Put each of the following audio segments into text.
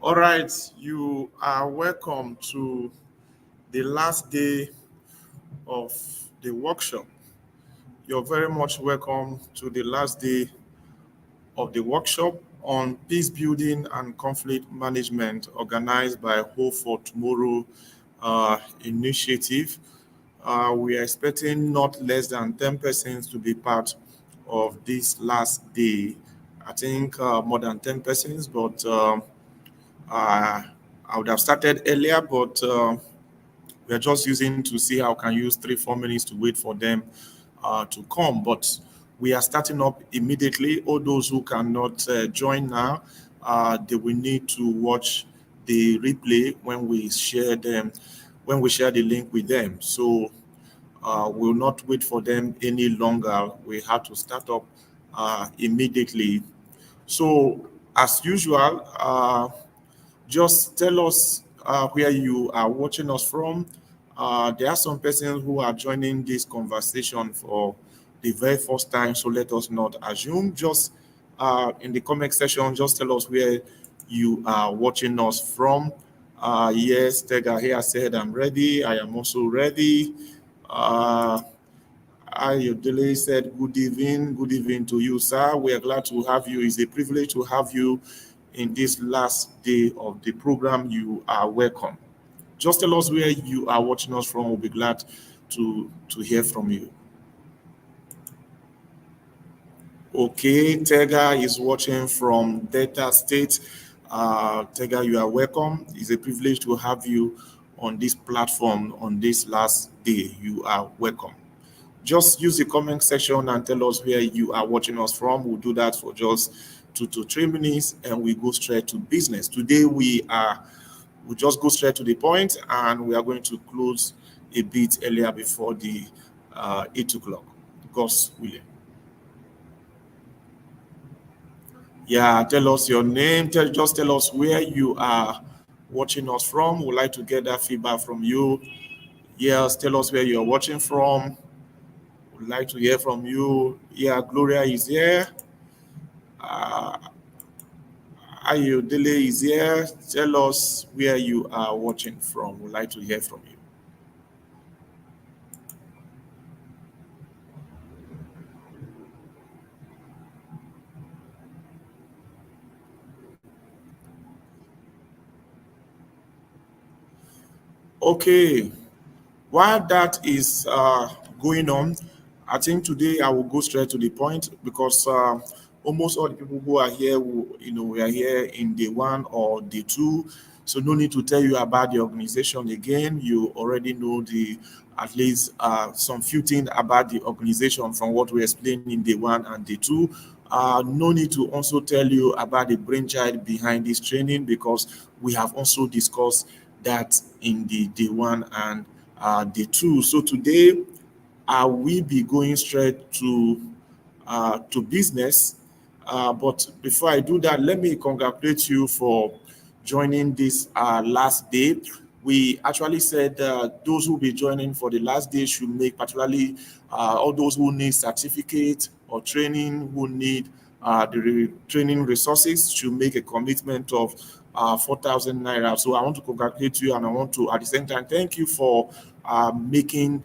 All right, you are welcome to the last day of the workshop. You're very much welcome to the last day of the workshop on peace building and conflict management organized by Hope for Tomorrow initiative. We are expecting not less than 10 persons to be part of this last day. I think more than 10 persons, but I would have started earlier, but we're just using to see how can use 3 4 minutes to wait for them to come. But we are starting up immediately. All those who cannot join now, they will need to watch the replay when we share them, when we share the link with them. So we'll not wait for them any longer. We have to start up immediately. So as usual, just tell us where you are watching us from. There are some persons who are joining this conversation for the very first time, so let us not assume. Just in the comment section, just tell us where you are watching us from. Yes, Tega here said, I'm ready. I am also ready. Ayodele said, good evening. Good evening to you, sir. We are glad to have you. It's a privilege to have you in this last day of the program. You are welcome. Just tell us where you are watching us from. We'll be glad to hear from you. Okay, Tega is watching from Delta State. Tega, you are welcome. It's a privilege to have you on this platform on this last day. You are welcome. Just use the comment section and tell us where you are watching us from. We'll do that for just 2 to 3 minutes and we go straight to business. Today we just go straight to the point and we are going to close a bit earlier before the 8 o'clock. God's willing. Yeah, tell us your name. Just tell us where you are watching us from. We'd like to get that feedback from you. Yes, tell us where you're watching from. Would like to hear from you. Yeah, Gloria is here. Ayodele is here. Tell us where you are watching from. Would like to hear from you. Okay. While that is going on, I think today I will go straight to the point because almost all the people who are here, we are here in day one or day two. So no need to tell you about the organization again. You already know at least some few things about the organization from what we explained in day one and day two. No need to also tell you about the brainchild behind this training because we have also discussed that in the day one and day two. So today, I will be going straight to business. But before I do that, let me congratulate you for joining this last day. We actually said those who will be joining for the last day should make, particularly all those who need certificate or training, who need training resources, should make a commitment of 4,000 naira. So I want to congratulate you, and I want to, at the same time, thank you for making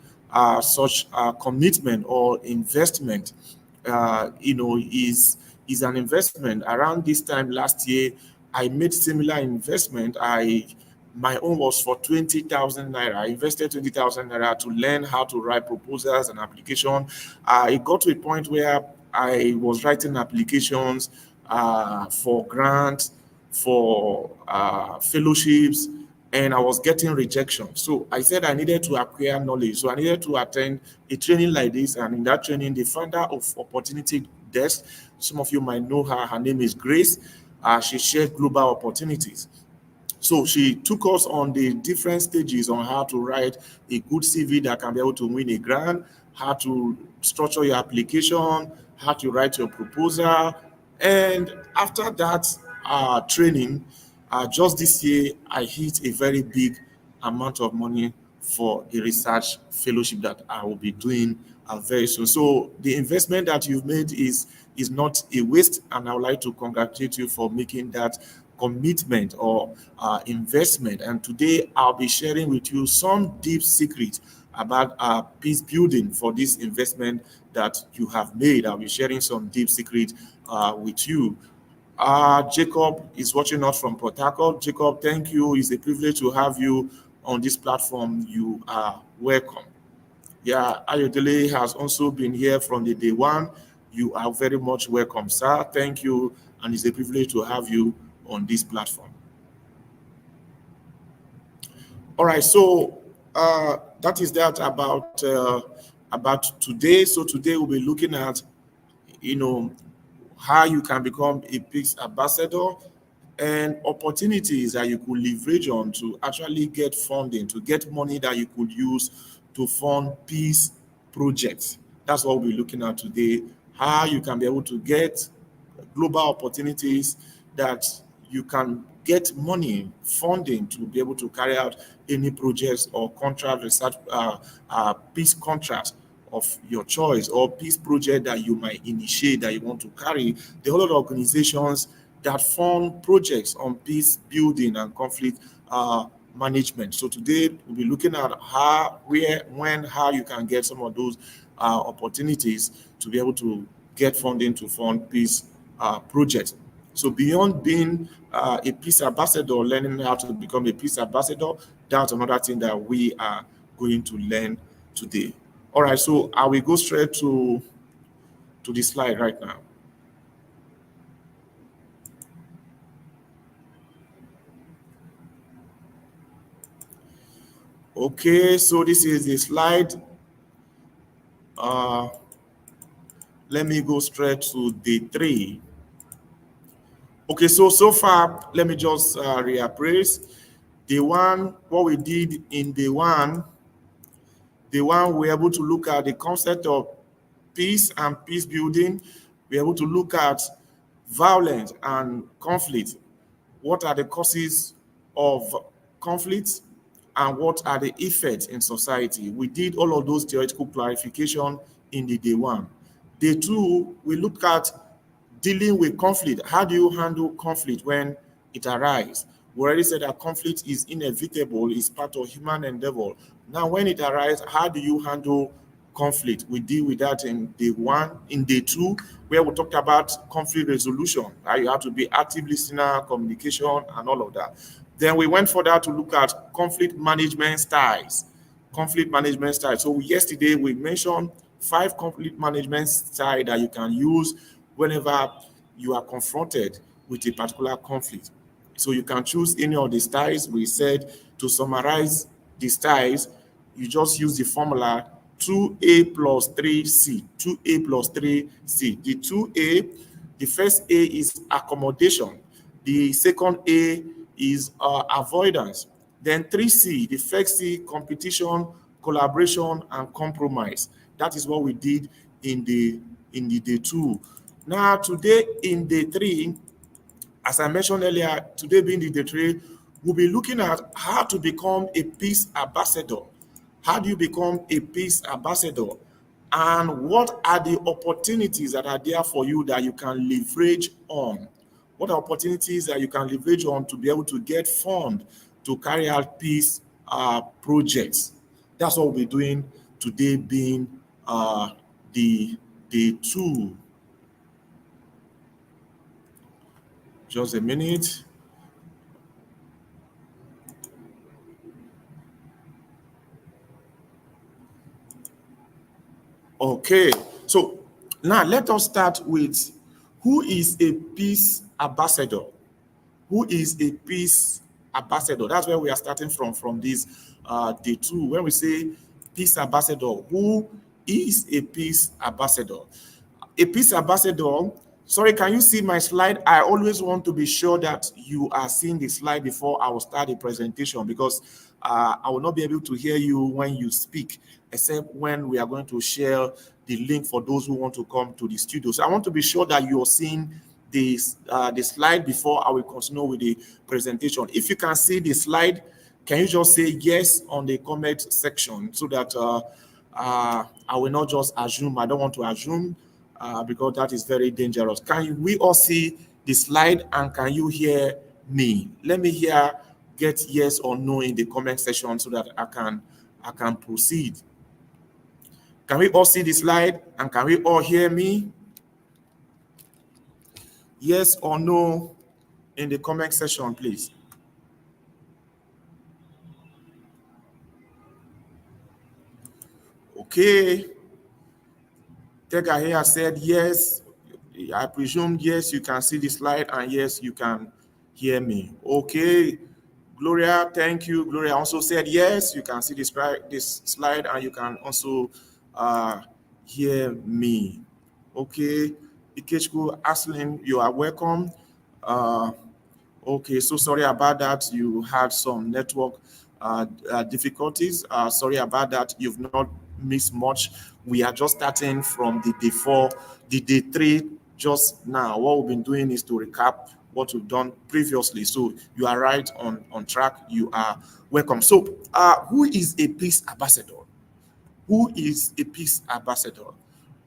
such commitment or investment. Is an investment. Around this time last year, I made similar investment. My own was for 20,000 naira. I invested 20,000 naira to learn how to write proposals and application. It got to a point where I was writing applications for grants, for fellowships, and I was getting rejection. So I said I needed to acquire knowledge. So I needed to attend a training like this. And in that training, the founder of Opportunity Desk, some of you might know her. Her name is Grace. She shared global opportunities. So she took us on the different stages on how to write a good CV that can be able to win a grant, how to structure your application, how to write your proposal. And after that training, just this year, I hit a very big amount of money for a research fellowship that I will be doing very soon. So the investment that you've made is not a waste, and I would like to congratulate you for making that commitment or investment. And today I'll be sharing with you some deep secrets about peace building for this investment that you have made. I'll be sharing some deep secrets with you. Jacob is watching us from Port Harcourt. Jacob, thank you. It's a privilege to have you on this platform. You are welcome. Yeah, Ayodele has also been here from the day one. You are very much welcome, sir. Thank you, and it's a privilege to have you on this platform. All right, so that is that about today. So today we'll be looking at, you know, how you can become a peace ambassador and opportunities that you could leverage on to actually get funding, to get money that you could use to fund peace projects. That's what we're looking at today. How you can be able to get global opportunities that you can get money, funding to be able to carry out any projects or contract research, peace contracts of your choice or peace project that you might initiate that you want to carry. The whole lot of organizations that fund projects on peace building and conflict management. So today we'll be looking at how, where, when, how you can get some of those opportunities to be able to get funding to fund peace projects. So beyond being a peace ambassador, learning how to become a peace ambassador, that's another thing that we are going to learn today. All right, so I will go straight to the slide right now. Okay, so this is the slide. Uh, Let me go straight to day 3. Okay, so far, let me just reappraise. Day 1, what we did in day one, we're able to look at the concept of peace and peace building. We're able to look at violence and conflict. What are the causes of conflict and what are the effects in society? We did all of those theoretical clarification in the day 1. Day 2, we looked at dealing with conflict. How do you handle conflict when it arises? We already said that conflict is inevitable, it's part of human endeavor. Now, when it arises, how do you handle conflict? We deal with that in day 1. In day 2, where we talked about conflict resolution, how you have to be active listener, communication, and all of that. Then we went further to look at conflict management styles. Conflict management styles. So yesterday we mentioned 5 conflict management styles that you can use whenever you are confronted with a particular conflict. So you can choose any of the styles. We said to summarize the styles, you just use the formula 2A plus 3C. 2A plus 3C. The 2A, the first A is accommodation. The second A is avoidance. Then 3C, the first C, competition, collaboration, and compromise. That is what we did in the day 2. Now, today in day 3, as I mentioned earlier, today being the day 3, we'll be looking at how to become a peace ambassador. How do you become a peace ambassador? And what are the opportunities that are there for you that you can leverage on? What are opportunities that you can leverage on to be able to get funds to carry out peace projects? That's what we'll be doing today, being the day 2. Just a minute. Okay, so now let us start with who is a peace ambassador? Who is a peace ambassador? That's where we are starting from this day 2. When we say peace ambassador, who is a peace ambassador? A peace ambassador, sorry, can you see my slide? I always want to be sure that you are seeing the slide before I will start the presentation, because I will not be able to hear you when you speak, except when we are going to share the link for those who want to come to the studio. So I want to be sure that you are seeing the slide before I will continue with the presentation. If you can see the slide, can you just say yes on the comment section so that I will not just assume. I don't want to assume because that is very dangerous. Can we all see the slide and can you hear me? Let me hear get yes or no in the comment section so that I can proceed. Can we all see the slide and can we all hear me? Yes or no in the comment section, please. Okay. Tega here said yes. I presume yes, you can see the slide and yes, you can hear me. Okay. Gloria, thank you. Gloria also said yes, you can see this slide and you can also uh, hear me. Okay. Ikechku Aslin, you are welcome. Uh, Okay, so sorry about that. You had some network difficulties. Sorry about that. You've not missed much. We are just starting from the day four, the day three just now. What we've been doing is to recap what we've done previously. So you are right on track. You are welcome. So who is a peace ambassador? Who is a peace ambassador?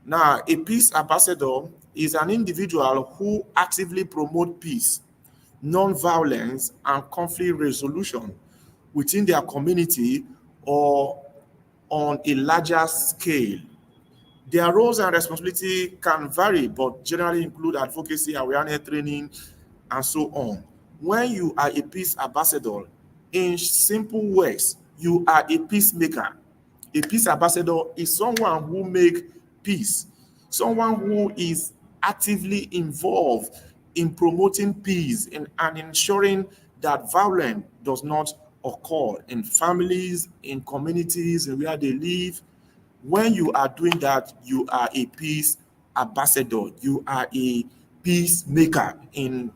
Now, a peace ambassador is an individual who actively promote peace, non-violence, and conflict resolution within their community or on a larger scale. Their roles and responsibility can vary, but generally include advocacy, awareness training, and so on. When you are a peace ambassador, in simple words, you are a peacemaker. A peace ambassador is someone who make peace, someone who is actively involved in promoting peace and ensuring that violence does not occur in families, in communities, and where they live. When you are doing that, you are a peace ambassador. You are a peacemaker. In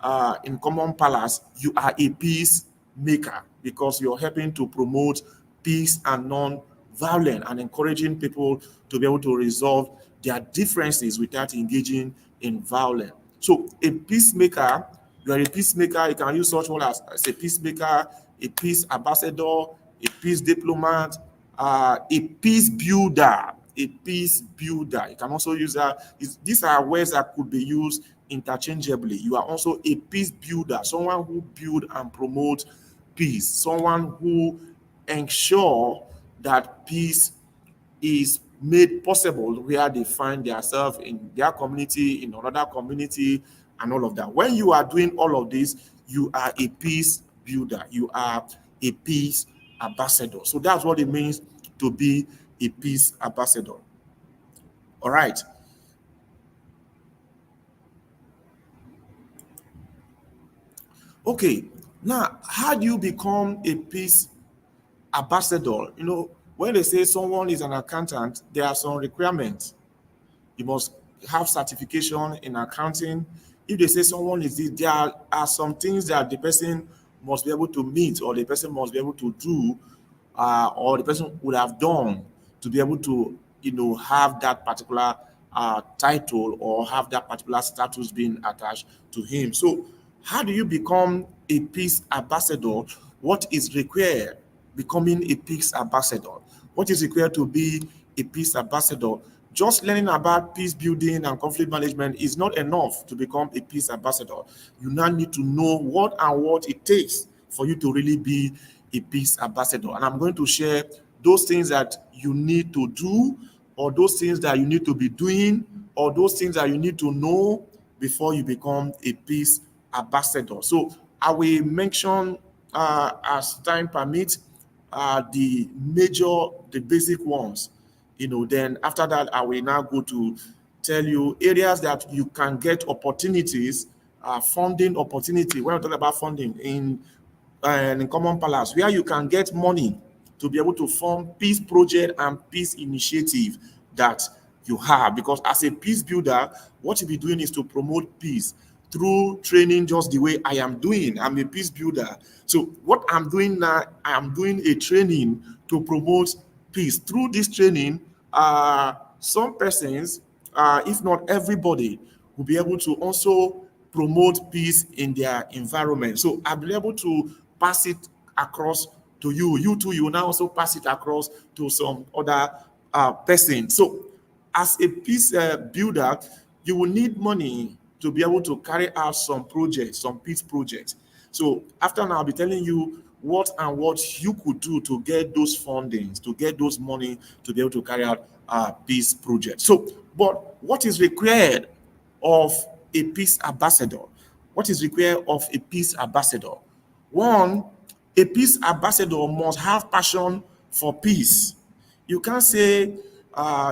Common Palace, you are a peacemaker because you're helping to promote peace and non-violence and encouraging people to be able to resolve their differences without engaging in violence. So a peacemaker, you are a peacemaker. You can use such word as a peacemaker, a peace ambassador, a peace diplomat, a peace builder, a peace builder. You can also use that. These are words that could be used interchangeably. You are also a peace builder, someone who build and promote peace, someone who ensure that peace is made possible where they find themselves in their community, in another community, and all of that. When you are doing all of this, you are a peace builder. You are a peace ambassador. So that's what it means to be a peace ambassador. All right. Okay. Now, how do you become a peace ambassador? When they say someone is an accountant, there are some requirements. You must have certification in accounting. If they say someone is this, there are some things that the person must be able to meet or the person must be able to do or the person would have done to be able to, have that particular title or have that particular status being attached to him. So how do you become a peace ambassador? What is required becoming a peace ambassador? What is required to be a peace ambassador? Just learning about peace building and conflict management is not enough to become a peace ambassador. You now need to know what it takes for you to really be a peace ambassador. And I'm going to share those things that you need to do, or those things that you need to be doing, or those things that you need to know before you become a peace ambassador. So I will mention, as time permits, the basic ones. Then after that, I will now go to tell you areas that you can get opportunities, funding opportunity. When I talk about funding in Common Palace, where you can get money to be able to fund peace project and peace initiative that you have. Because as a peace builder, what you'll be doing is to promote peace through training, just the way I am doing. I'm a peace builder. So what I'm doing now, I'm doing a training to promote peace. Through this training, some persons, if not everybody, will be able to also promote peace in their environment. So I'll be able to pass it across to you. You too, you will now also pass it across to some other person. So as a peace builder, you will need money to be able to carry out some projects, some peace projects. So after now, I'll be telling you what and what you could do to get those fundings, to get those money to be able to carry out a peace project. So, but what is required of a peace ambassador? What is required of a peace ambassador? One, a peace ambassador must have passion for peace. You can't say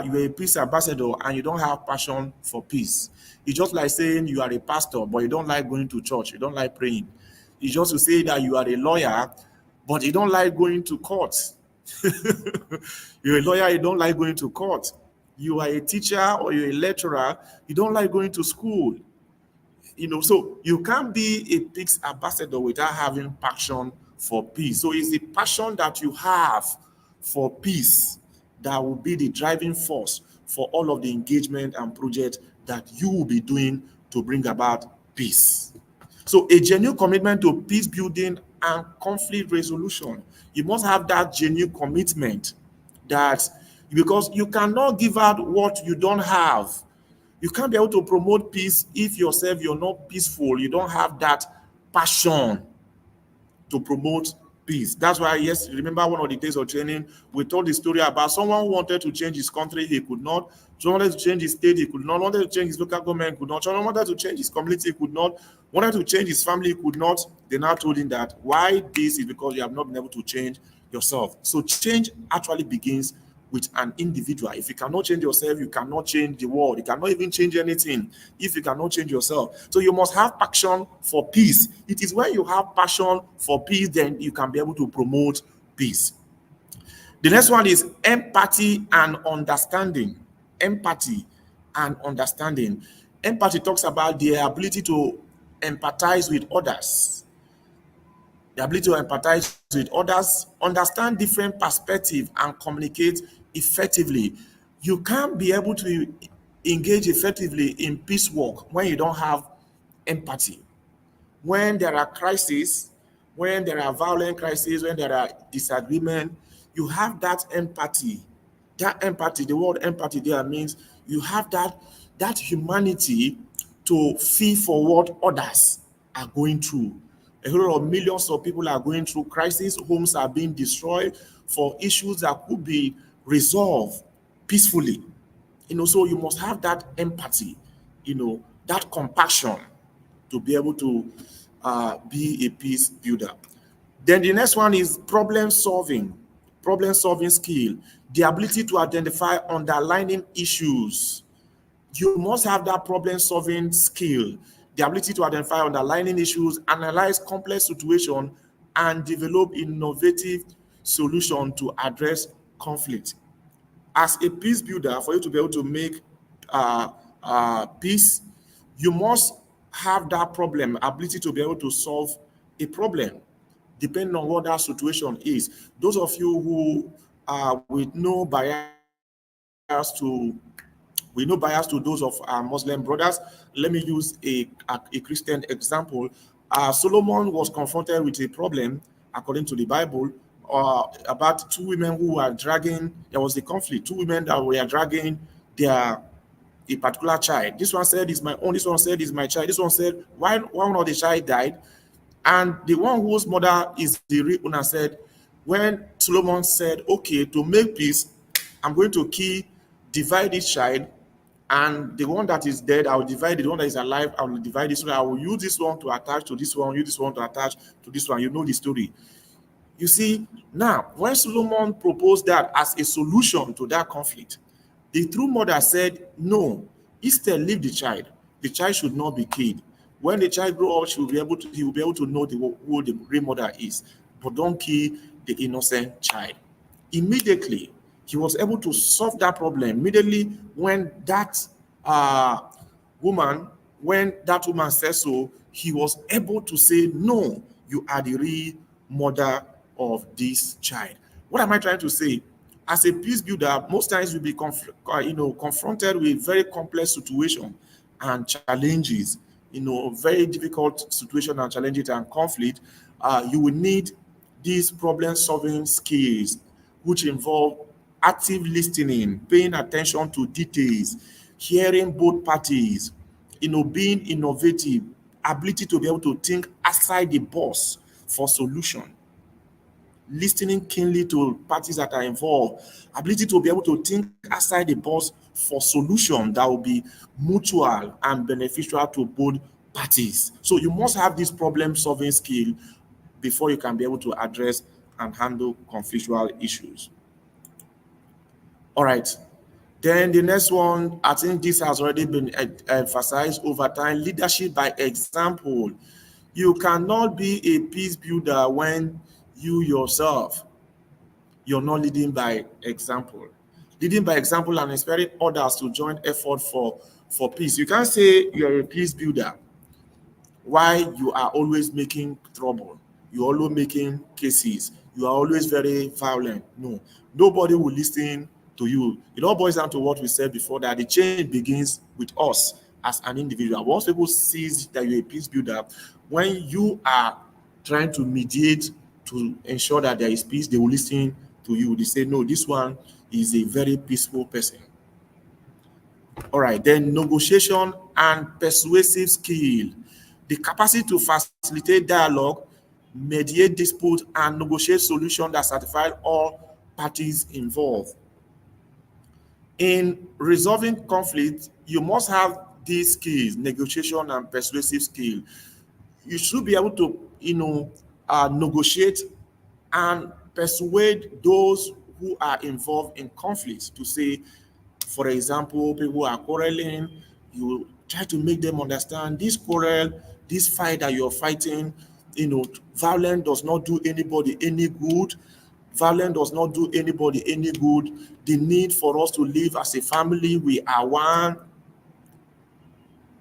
you're a peace ambassador and you don't have passion for peace. It's just like saying you are a pastor, but you don't like going to church, you don't like praying. It's just to say that you are a lawyer, but you don't like going to court. You're a lawyer, you don't like going to court. You are a teacher or you're a lecturer, you don't like going to school. So you can't be a peace ambassador without having passion for peace. So it's the passion that you have for peace that will be the driving force for all of the engagement and projects that you will be doing to bring about peace. So a genuine commitment to peace building and conflict resolution. You must have that genuine commitment, that because you cannot give out what you don't have. You can't be able to promote peace if yourself you're not peaceful. You don't have that passion to promote peace. That's why, yes, remember one of the days of training, we told the story about someone who wanted to change his country, he could not. Someone wanted to change his state, he could not. Wanted to change his local government, he could not. Someone wanted to change his community, he could not. Wanted to change his family, he could not. They now told him that why this is because you have not been able to change yourself. So change actually begins with an individual. If you cannot change yourself, you cannot change the world. You cannot even change anything if you cannot change yourself. So you must have passion for peace. It is when you have passion for peace, then you can be able to promote peace. The next one is empathy and understanding. Empathy and understanding. Empathy talks about the ability to empathize with others, the ability to empathize with others, understand different perspectives, and communicate effectively. You can't be able to engage effectively in peace work when you don't have empathy. When there are crises, when there are violent crises, when there are disagreement, you have that empathy. That empathy, the word empathy there means you have that humanity to feel for what others are going through. A whole lot of millions of people are going through crisis, homes are being destroyed for issues that could be resolved peacefully. So you must have that empathy, that compassion to be able to be a peace builder. Then the next one is problem solving skill, the ability to identify underlying issues. You must have that problem solving skill, the ability to identify underlying issues, analyze complex situations, and develop innovative solutions to address conflict. As a peace builder, for you to be able to make peace, you must have that problem, ability to be able to solve a problem, depending on what that situation is. Those of you who are with no bias to those of our Muslim brothers. Let me use a Christian example. Solomon was confronted with a problem, according to the Bible, about two women who were dragging. There was a conflict. Two women that were dragging their a particular child. This one said, "Is my own." This one said, "Is my child." This one said, "Why one of the child died?" And the one whose mother is the real owner said, when Solomon said, "Okay, to make peace, I'm going to divide this child, and the one that is dead, I will divide it. The one that is alive, I will divide this one. I will use this one to attach to this one, use this one to attach to this one." You know the story. You see, now, when Solomon proposed that as a solution to that conflict, the true mother said, "No, instead leave the child. The child should not be killed. When the child grow up, he will be able to know who the real mother is. But don't kill the innocent child." Immediately, he was able to solve that problem. Immediately, when uh, woman, that woman said so, he was able to say, "No, you are the real mother of this child." What am I trying to say? As a peace builder, most times you'll be confronted with very complex situation and challenges, very difficult situation and challenges and conflict. You will need these problem solving skills, which involve active listening, paying attention to details, hearing both parties, being innovative, ability to be able to think outside the box for solution, listening keenly to parties that are involved, ability to be able to think outside the box for solution that will be mutual and beneficial to both parties. So you must have this problem solving skill before you can be able to address and handle conflictual issues. All right. Then the next one, I think this has already been emphasized over time, leadership by example. You cannot be a peace builder when you yourself, you're not leading by example. Leading by example and inspiring others to join effort for peace. You can't say you're a peace builder why you are always making trouble, you're always making cases, you are always very violent. No, nobody will listen to you. It all boils down to what we said before, that the change begins with us as an individual. Once people see that you're a peace builder, when you are trying to mediate to ensure that there is peace, they will listen to you. They say, no, this one is a very peaceful person. All right, then negotiation and persuasive skill. The capacity to facilitate dialogue, mediate dispute, and negotiate solutions that satisfy all parties involved. In resolving conflict, you must have these skills, negotiation and persuasive skill. You should be able to, negotiate and persuade those who are involved in conflict to say, for example, people are quarreling, you try to make them understand this quarrel, this fight that you're fighting, violence does not do anybody any good. Violence does not do anybody any good. The need for us to live as a family, we are one.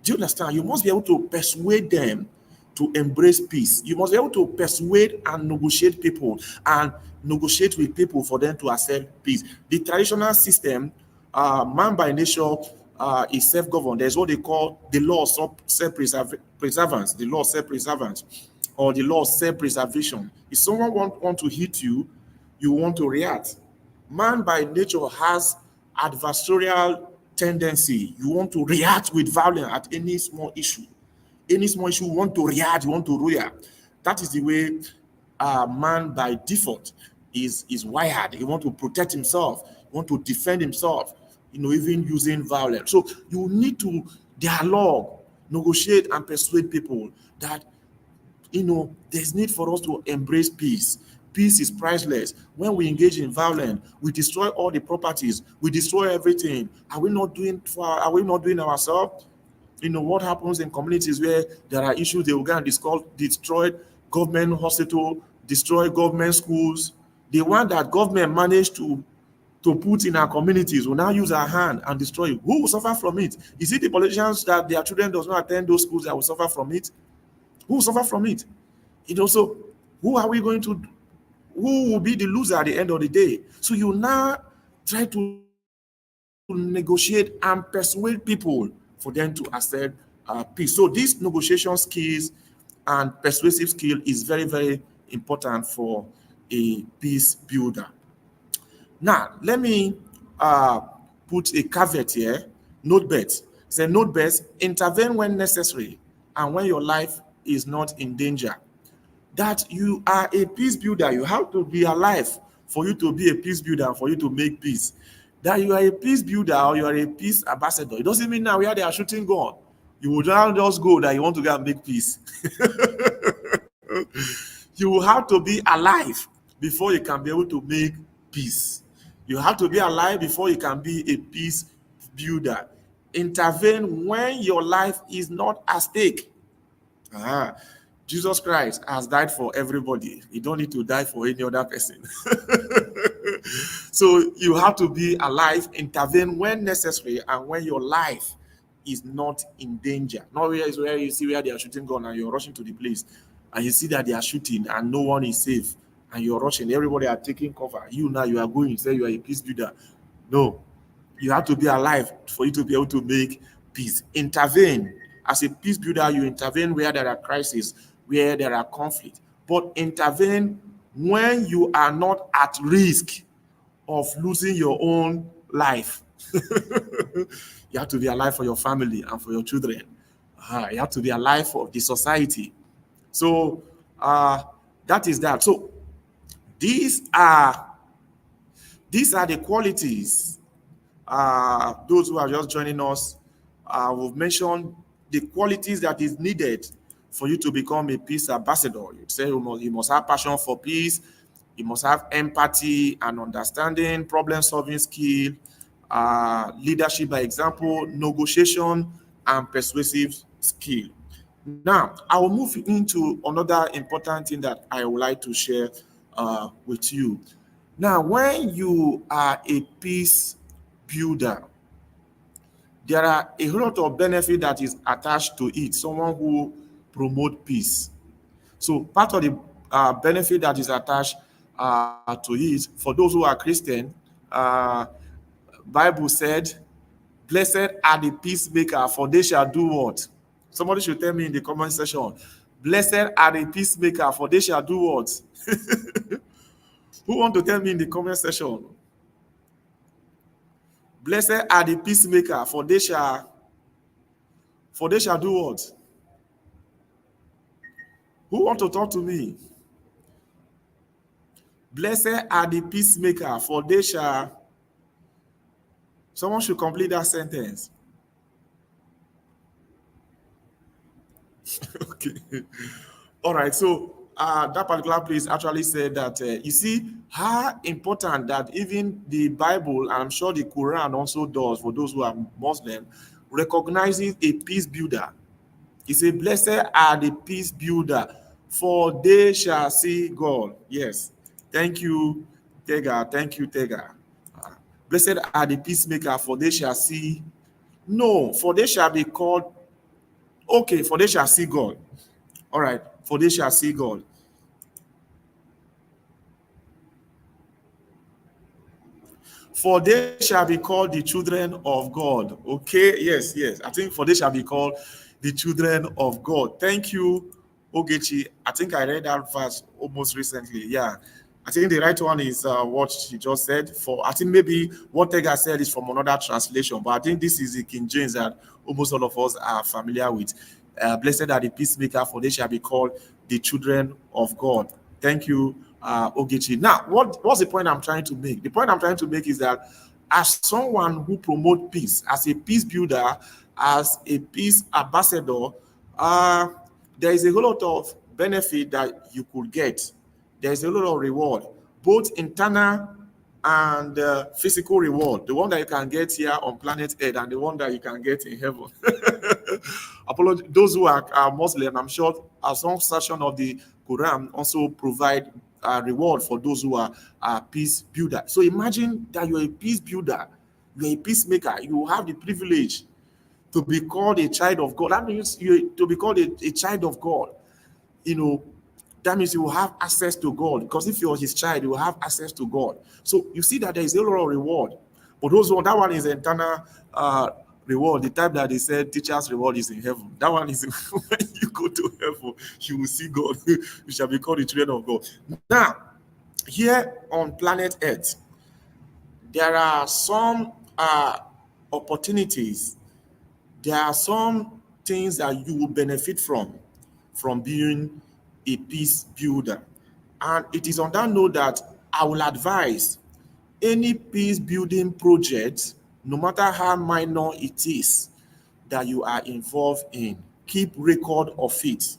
Do you understand? You must be able to persuade them to embrace peace. You must be able to persuade and negotiate people and negotiate with people for them to accept peace. The traditional system, man by nature is self-governed. There's what they call the law of self-preservance, the law of self-preservance, or the law of self-preservation. If someone want to hit you, you want to react. Man by nature has adversarial tendency. You want to react with violence at any small issue. Any small issue, you want to react, you want to react. That is the way man by default is wired. He want to protect himself, want to defend himself, even using violence. So you need to dialogue, negotiate, and persuade people that there's need for us to embrace peace. Peace is priceless. When we engage in violence, we destroy all the properties, we destroy everything. Are we not doing ourselves? What happens in communities where there are issues, they will go and destroy government hospital, destroy government schools. The one that government managed to put in our communities will now use our hand and destroy it. Who will suffer from it? Is it the politicians that their children does not attend those schools that will suffer from it? Who will suffer from it? So who are we going to, who will be the loser at the end of the day? So you now try to negotiate and persuade people for them to accept peace. So these negotiation skills and persuasive skill is very, very important for a peace builder. Now, let me put a caveat here. Note best. Say note best, intervene when necessary and when your life is not in danger. That you are a peace builder. You have to be alive for you to be a peace builder and for you to make peace. That you are a peace builder or you are a peace ambassador. It doesn't mean now where they are shooting gun, you will not just go that you want to go and make peace. You will have to be alive before you can be able to make peace. You have to be alive before you can be a peace builder. Intervene when your life is not at stake. Jesus Christ has died for everybody. You don't need to die for any other person. So you have to be alive, intervene when necessary, and when your life is not in danger. Not where is where you see where they are shooting gun and you're rushing to the place and you see that they are shooting and no one is safe and you're rushing. Everybody are taking cover. You now you are going, you say you are a peace builder. No, you have to be alive for you to be able to make peace. Intervene. As a peace builder, you intervene where there are crises, where there are conflict. But intervene when you are not at risk of losing your own life. You have to be alive for your family and for your children. You have to be alive for the society. So uh, that is that. So these are these are the qualities. Those who are just joining us, we've mentioned the qualities that is needed for you to become a peace ambassador. You say you must have passion for peace, you must have empathy and understanding, problem solving skill, leadership by example, negotiation, and persuasive skill. Now, I will move into another important thing that I would like to share with you. Now, when you are a peace builder, there are a lot of benefit that is attached to it. Someone who promote peace. So part of the benefit that is attached to it for those who are Christian, uh, Bible said, "Blessed are the peacemaker, for they shall do what?" Somebody should tell me in the comment section. Blessed are the peacemaker, for they shall do what? Who want to tell me in the comment section? Blessed are the peacemaker, for they shall do what? Who want to talk to me? Blessed are the peacemaker, for they shall. Someone should complete that sentence. Okay. All right. So that particular place actually said that you see how important that even the Bible, and I'm sure the Quran also does for those who are Muslim, recognizes a peace builder. He said, "Blessed are the peace builder, for they shall see God." Yes. Thank you, Tega. Thank you, Tega. Uh, Blessed are the peacemaker, for they shall see. No, for they shall be called. Okay, for they shall see God. All right, for they shall see God. For they shall be called the children of God. Okay, yes, yes. I think for they shall be called the children of God. Thank you, Ogechi. I think I read that verse almost recently. Yeah. I think the right one is what she just said. For I think maybe what Tega said is from another translation, but I think this is the King James that almost all of us are familiar with. Blessed are the peacemaker, for they shall be called the children of God. Thank you, Ogechi. Now, what's the point I'm trying to make? The point I'm trying to make is that as someone who promote peace, as a peace builder, as a peace ambassador, uh, there is a whole lot of benefit that you could get. There is a lot of reward, both internal and physical reward. The one that you can get here on planet Earth and the one that you can get in heaven. Those who are Muslim, I'm sure some section of the Quran also provide reward for those who are peace builder. So imagine that you're a peace builder, you're a peacemaker, you have the privilege to be called a child of God. That means you to be called a child of God. You know, that means you will have access to God, because if you're his child, you will have access to God. So you see that there is a lot of reward. But those one, that one is internal reward, the type that they said teacher's reward is in heaven. That one is when you go to heaven, you will see God. You shall be called the children of God. Now, here on planet Earth, there are some opportunities, there are some things that you will benefit from being a peace builder. And it is on that note that I will advise any peace building project, no matter how minor it is, that you are involved in, keep record of it.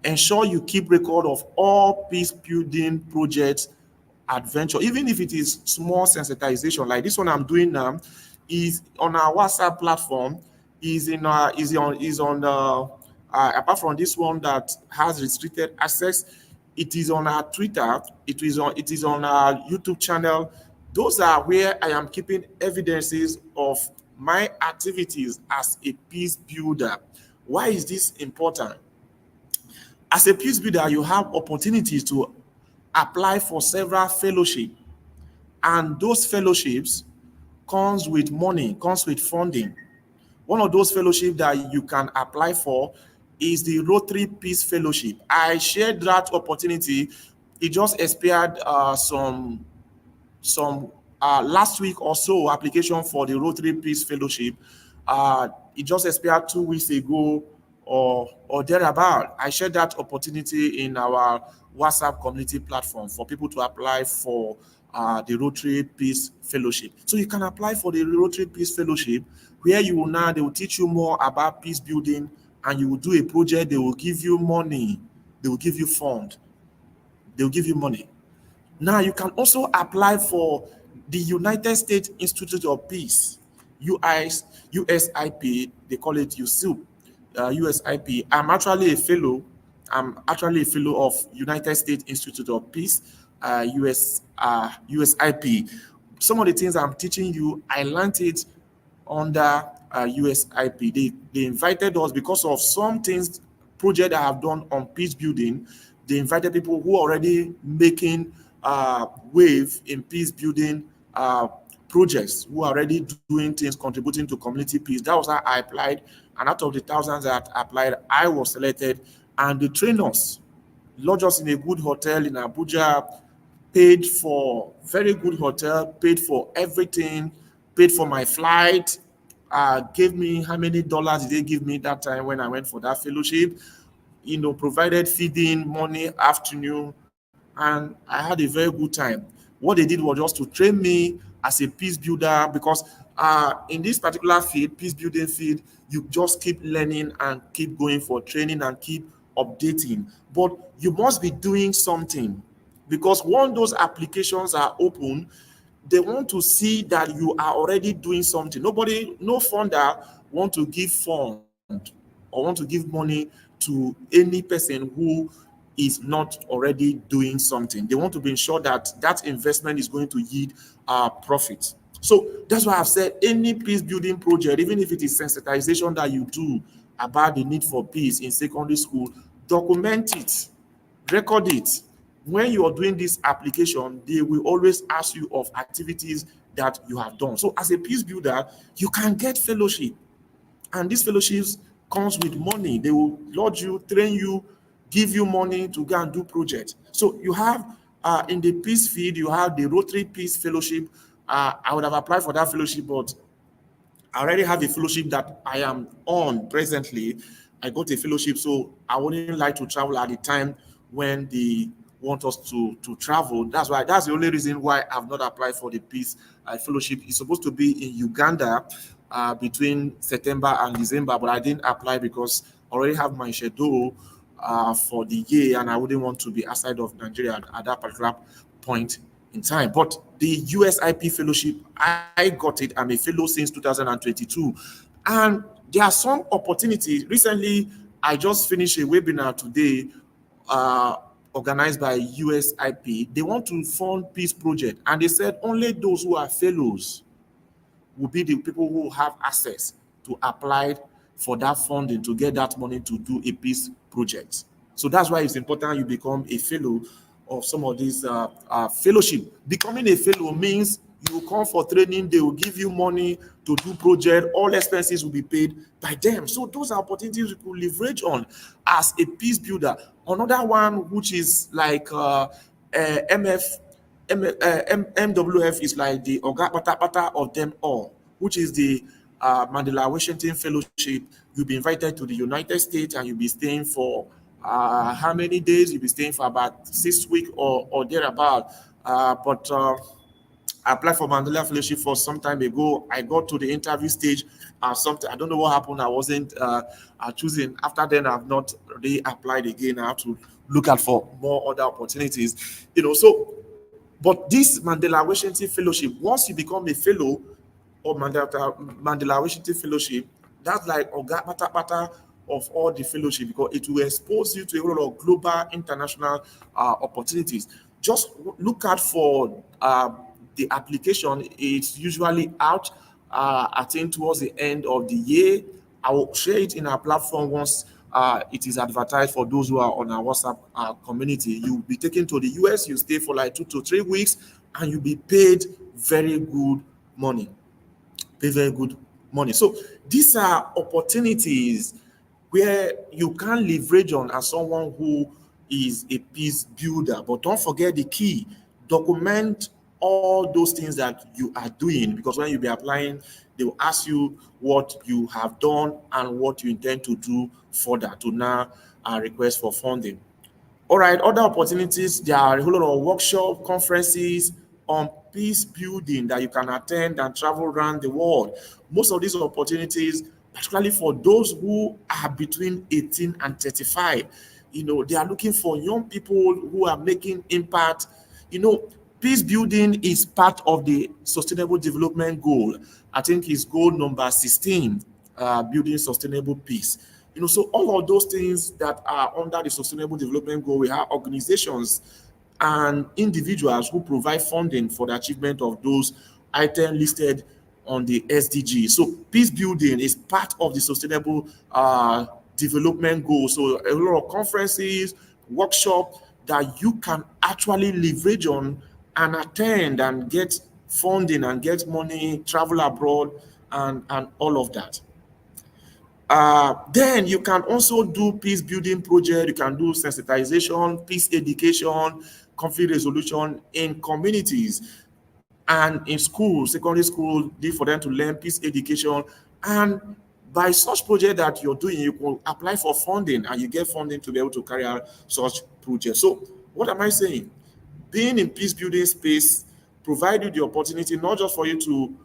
Ensure you keep record of all peace building projects adventure, even if it is small sensitization like this one I'm doing now, is on our WhatsApp platform, apart from this one that has restricted access, it is on our Twitter, it is on our YouTube channel. Those are where I am keeping evidences of my activities as a peace builder. Why is this important? As a peace builder, you have opportunities to apply for several fellowship, and those fellowships comes with money, comes with funding. One of those fellowship that you can apply for is the Rotary Peace Fellowship. I shared that opportunity. It just expired some last week or so. Application for the Rotary Peace Fellowship. It just expired 2 weeks ago or thereabout. I shared that opportunity in our WhatsApp community platform for people to apply for the Rotary Peace Fellowship. So you can apply for the Rotary Peace Fellowship, where you will now, they will teach you more about peace building, and you will do a project. They will give you money, they will give you fund, they will give you money. Now you can also apply for the United States Institute of Peace, UIS, USIP, they call it USIP, USIP. I'm actually a fellow of United States Institute of Peace, USIP. Some of the things I'm teaching you, I learned it under USIP. They invited us because of some things, project I have done on peace building. They invited people who are already making wave in peace building projects, who are already doing things contributing to community peace. That was how I applied, and out of the thousands that applied, I was selected. And the trainers lodged us in a good hotel in Abuja, paid for very good hotel, paid for everything, paid for my flight, gave me how many dollars did they give me that time when I went for that fellowship? Provided feeding, morning, afternoon, and I had a very good time. What they did was just to train me as a peace builder, because in this particular field, peace building field, you just keep learning and keep going for training and keep updating. But you must be doing something, because once those applications are open, they want to see that you are already doing something. No funder want to give fund or want to give money to any person who is not already doing something. They want to be sure that that investment is going to yield profit. So that's why I've said any peace building project, even if it is sensitization that you do about the need for peace in secondary school, document it, record it. When you are doing this application, they will always ask you of activities that you have done. So as a peace builder, you can get fellowship, and these fellowships comes with money. They will lodge you, train you, give you money to go and do projects. So you have in the peace field, you have the Rotary Peace Fellowship. I would have applied for that fellowship, but I already have a fellowship that I am on presently. I got a fellowship, so I wouldn't like to travel at the time when they want us to travel. That's the only reason why I've not applied for the peace fellowship. It's supposed to be in Uganda between September and December, but I didn't apply because I already have my schedule for the year, and I wouldn't want to be outside of Nigeria at that particular point in time. But the USIP fellowship, I got it. I'm a fellow since 2022. And there are some opportunities. Recently, I just finished a webinar today organized by USIP. They want to fund peace project, and they said only those who are fellows will be the people who have access to apply for that funding to get that money to do a peace project. So that's why it's important you become a fellow of some of these fellowship. Becoming a fellow means you come for training, they will give you money to do project, all expenses will be paid by them. So those are opportunities you could leverage on as a peace builder. Another one, which is like MF, MWF, is like the Oga Pata Pata of them all, which is the Mandela Washington Fellowship. You'll be invited to the United States, and you'll be staying for how many days? You'll be staying for about 6 weeks or thereabout. But I applied for Mandela Fellowship for some time ago. I got to the interview stage. Something, I don't know what happened. I wasn't choosing. After then, I've not really applied again. I have to look out for more other opportunities. So, but this Mandela Washington Fellowship, once you become a fellow of Mandela Washington Fellowship, that's like Oga Pata Pata of all the fellowship, because it will expose you to a lot of global, international opportunities. Just look out for the application. It's usually out, I think, towards the end of the year. I will share it in our platform once it is advertised for those who are on our WhatsApp community. You'll be taken to the US, you stay for like 2 to 3 weeks, and you'll be paid very good money. Pay very good money. So these are opportunities where you can leverage on as someone who is a peace builder. But don't forget the key: document all those things that you are doing, because when you be applying, they will ask you what you have done and what you intend to do further to now request for funding. All right, other opportunities, there are a whole lot of workshop, conferences on peace building that you can attend and travel around the world. Most of these opportunities, particularly for those who are between 18 and 35, they are looking for young people who are making impact. Peace building is part of the Sustainable Development Goal. I think it's goal number 16, building sustainable peace. So all of those things that are under the Sustainable Development Goal, we have organizations and individuals who provide funding for the achievement of those items listed on the SDG. So peace building is part of the Sustainable Development Goal. So a lot of conferences, workshops that you can actually leverage on and attend and get funding and get money, travel abroad, and all of that. Then you can also do peace building project. You can do sensitization, peace education, conflict resolution in communities and in schools, secondary school, for them to learn peace education. And by such project that you're doing, you can apply for funding and you get funding to be able to carry out such projects. So what am I saying? Being in peace building space provide you the opportunity not just for you to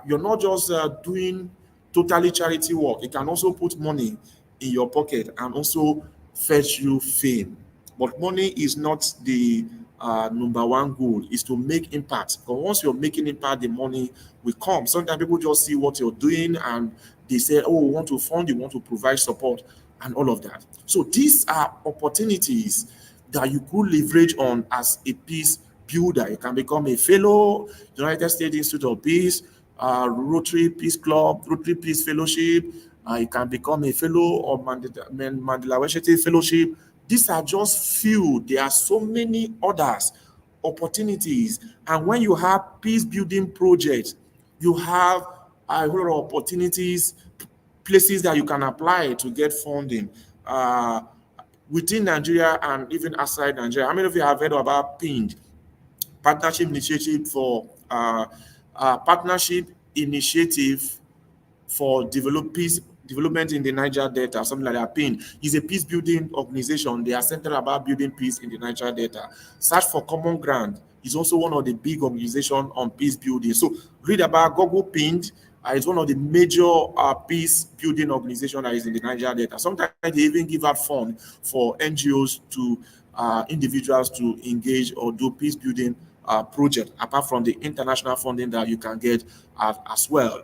you're not just doing totally charity work. It can also put money in your pocket and also fetch you fame. But money is not the number one goal. Is to make impact. Because once you're making impact, the money will come. Sometimes people just see what you're doing and they say, oh, we want to fund, you want to provide support and all of that. So these are opportunities that you could leverage on as a peace builder. You can become a fellow, United States Institute of Peace, Rotary Peace Club, Rotary Peace Fellowship. You can become a fellow of Mandela Washington Fellowship. These are just few. There are so many others opportunities. And when you have peace building projects, you have a whole lot of opportunities, places that you can apply to get funding. Within Nigeria and even outside Nigeria. How many of you have heard about PIND, Partnership Initiative for Partnership Initiative for Development in the Niger Delta, something like that? PIN is a peace building organization. They are centered about building peace in the Niger Delta. Search for Common Ground is also one of the big organizations on peace building. So read about Google PIN. It's one of the major peace building organizations that is in the Niger Delta. Sometimes they even give out funds for NGOs to individuals to engage or do peace building project, apart from the international funding that you can get as well.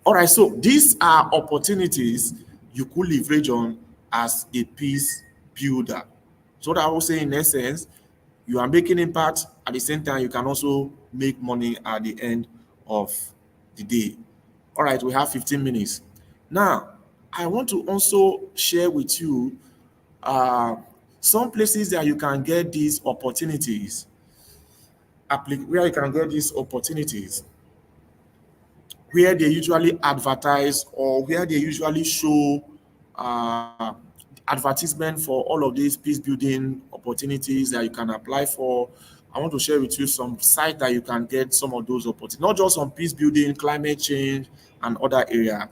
All right, so these are opportunities you could leverage on as a peace builder. So that I will say, in essence, you are making impact at the same time you can also make money at the end of the day. All right, we have 15 minutes. Now, I want to also share with you some places that you can get these opportunities, where you can get these opportunities, where they usually advertise or where they usually show uh, advertisement for all of these peace building opportunities that you can apply for. I want to share with you some sites that you can get some of those opportunities, not just on peace building, climate change, and other area.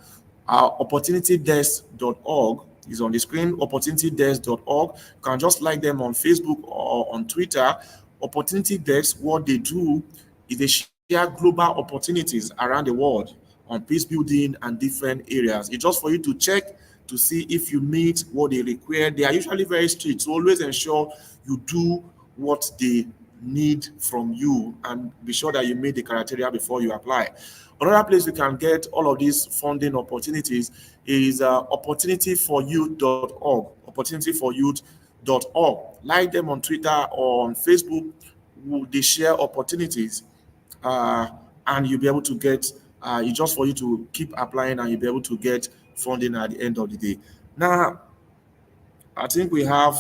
Opportunitydesk.org is on the screen. Opportunitydesk.org. You can just like them on Facebook or on Twitter. Opportunity Desk, what they do is they share global opportunities around the world on peace building and different areas. It's just for you to check to see if you meet what they require. They are usually very strict, so always ensure you do what they need from you and be sure that you meet the criteria before you apply. Another place we can get all of these funding opportunities is opportunityforyouth.org. Opportunityforyouth.org. Like them on Twitter or on Facebook. They share opportunities, uh, and you'll be able to get. It's just for you to keep applying, and you'll be able to get funding at the end of the day. Now, I think we have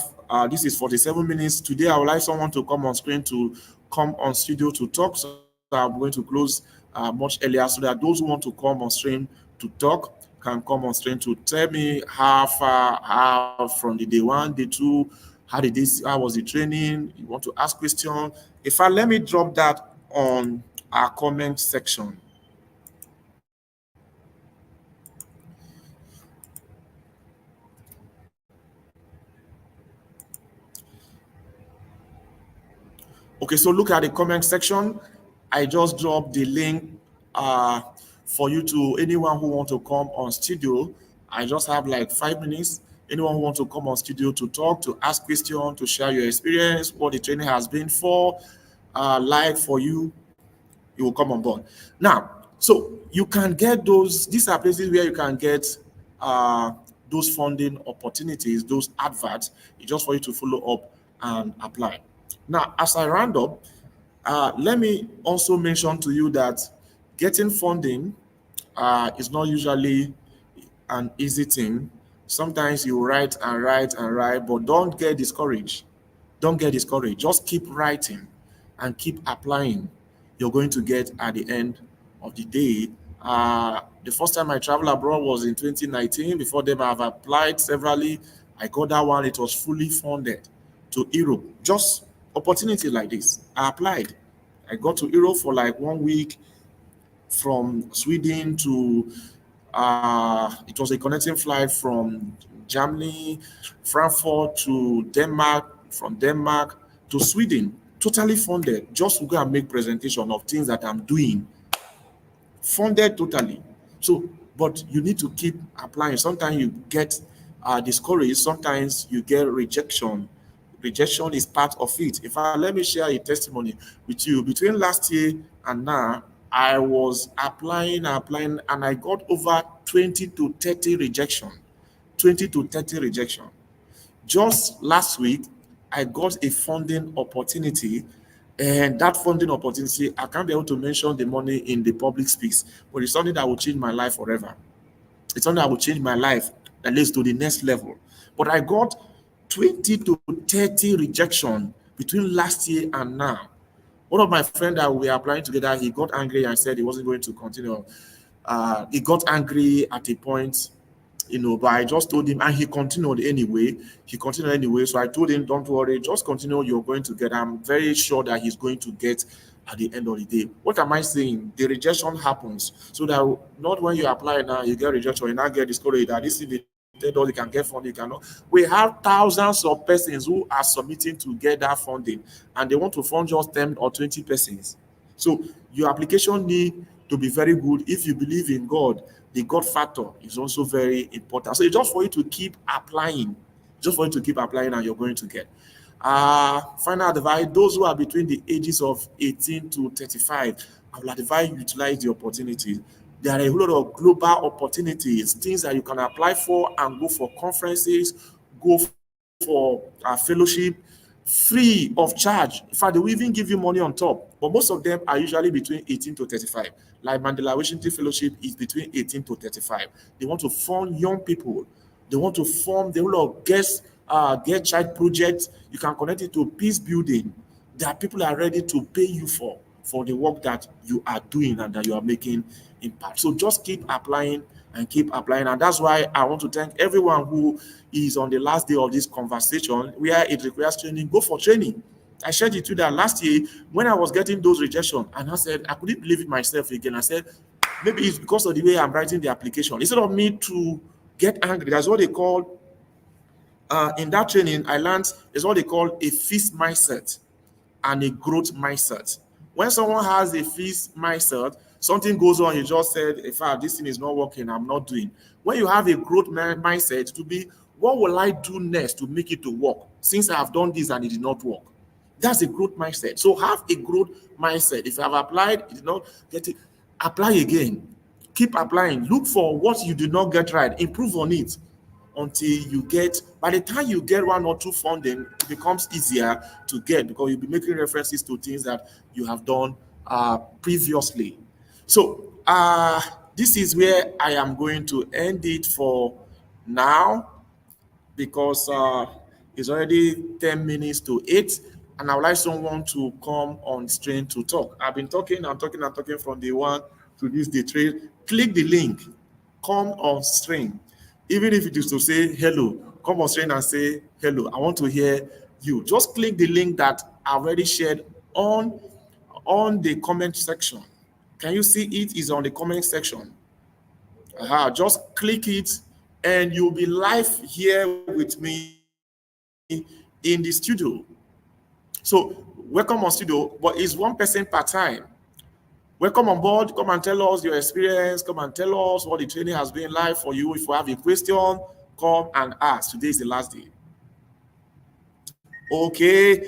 this is 47 minutes. Today, I would like someone to come on screen to come on studio to talk. So I'm going to close much earlier so that those who want to come on stream to talk can come on stream to tell me how far, how from the day one, day two, How was the training? You want to ask question? In fact, let me drop that on our comment section. Okay, so look at the comment section. I just dropped the link uh, for you to anyone who want to come on studio. I just have like 5 minutes. Anyone who want to come on studio to talk, to ask question, to share your experience, what the training has been for, like for you, you will come on board. Now, so you can get those. These are places where you can get uh, those funding opportunities, those adverts. It's just for you to follow up and apply. Now, as I round up, let me also mention to you that getting funding is not usually an easy thing. Sometimes you write and write and write, but don't get discouraged. Don't get discouraged. Just keep writing and keep applying. You're going to get at the end of the day. The first time I traveled abroad was in 2019. Before them, I've applied severally. I got that one. It was fully funded to Europe. Just opportunity like this. I applied. I got to Europe for like 1 week from Sweden to it was a connecting flight from Germany, Frankfurt to Denmark, from Denmark to Sweden, totally funded, just to go and make presentation of things that I'm doing, funded totally. So, but you need to keep applying. Sometimes you get discouraged, sometimes you get rejection. Rejection is part of it. In fact, let me share a testimony with you. Between last year and now, I was applying, and I got over 20 to 30 rejection. 20 to 30 rejection. Just last week, I got a funding opportunity, and that funding opportunity, I can't be able to mention the money in the public space, but it's something that will change my life forever. It's something that will change my life, that leads to the next level. But I got 20 to 30 rejection between last year and now. One of my friends that we are applying together, he got angry and said he wasn't going to continue. He got angry at a point, but I just told him, and he continued anyway. He continued anyway. So I told him, don't worry, just continue. You're going to get. I'm very sure that he's going to get at the end of the day. What am I saying? The rejection happens. So that not when you apply now, you get rejection, you now get discouraged that this is the all you can get funding, you cannot. We have thousands of persons who are submitting to get that funding, and they want to fund just 10 or 20 persons. So your application need to be very good. If you believe in God, the God factor is also very important. So it's just for you to keep applying, just for you to keep applying, and you're going to get. Final advice: those who are between the ages of 18 to 35, I will advise you utilize the opportunities. There are a whole lot of global opportunities, things that you can apply for and go for conferences, go for fellowship, free of charge. In fact, they will even give you money on top. But most of them are usually between 18 to 35. Like Mandela Washington Fellowship is between 18 to 35. They want to fund young people. They want to form the whole of get child projects. You can connect it to peace building. There are people that are ready to pay you for the work that you are doing and that you are making impact. So just keep applying and keep applying. And that's why I want to thank everyone who is on the last day of this conversation where it requires training. Go for training. I shared it with that last year when I was getting those rejection, and I said I couldn't believe it myself again. I said maybe it's because of the way I'm writing the application. Instead of me to get angry, that's what they call in that training I learned is what they call a fixed mindset and a growth mindset. When someone has a fixed mindset, something goes on, you just said, in fact, this thing is not working, I'm not doing. When you have a growth mindset, to be, what will I do next to make it to work? Since I have done this and it did not work. That's a growth mindset. So have a growth mindset. If you have applied, it did not get it, apply again. Keep applying. Look for what you did not get right. Improve on it until you get, by the time you get one or two funding, it becomes easier to get because you'll be making references to things that you have done previously. So this is where I am going to end it for now because it's already 10 minutes to 8, and I would like someone to come on stream to talk. I've been talking and talking and talking from day one to this day trade. Click the link, come on stream. Even if it is to say hello, come on screen and say hello. I want to hear you. Just click the link that I already shared on the comment section. Can you see it is on the comment section? Just click it and you'll be live here with me in the studio. So welcome on studio, but it's one person per time. Welcome on board. Come and tell us your experience. Come and tell us what the training has been like for you. If you have a question, come and ask. Today is the last day. Okay,